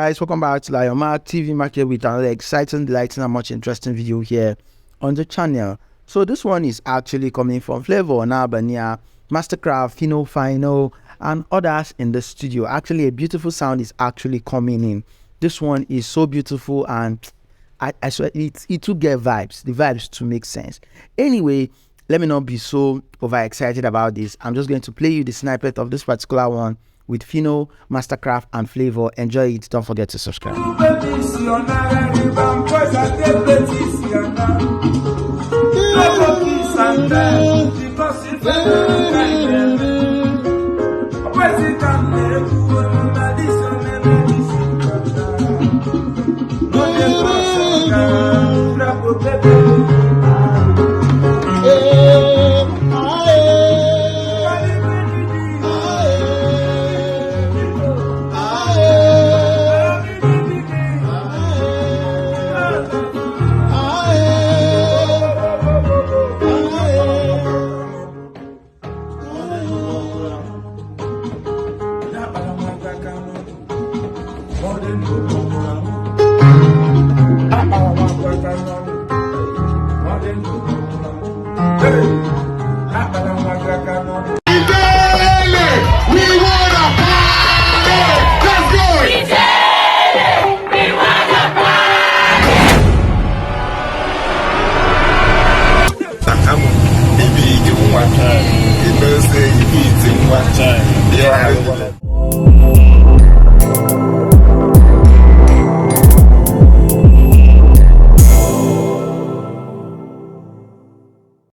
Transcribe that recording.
Guys, welcome back to Lion Mark TV Market with another exciting, delighting, and much interesting video here on the channel. So this one is actually coming from Flavour, Anambra, Masterkraft, Phyno, and others in the studio. Actually, a beautiful sound is actually coming in. This one is so beautiful, and I swear it will get vibes. The vibes to make sense. Anyway, let me not be so overexcited about this. I'm just going to play you the snippet of this particular one with Phyno, Masterkraft, and Flavour. Enjoy it. Don't forget to subscribe. Maybe you one time. You know, say you beat him one time. Yeah.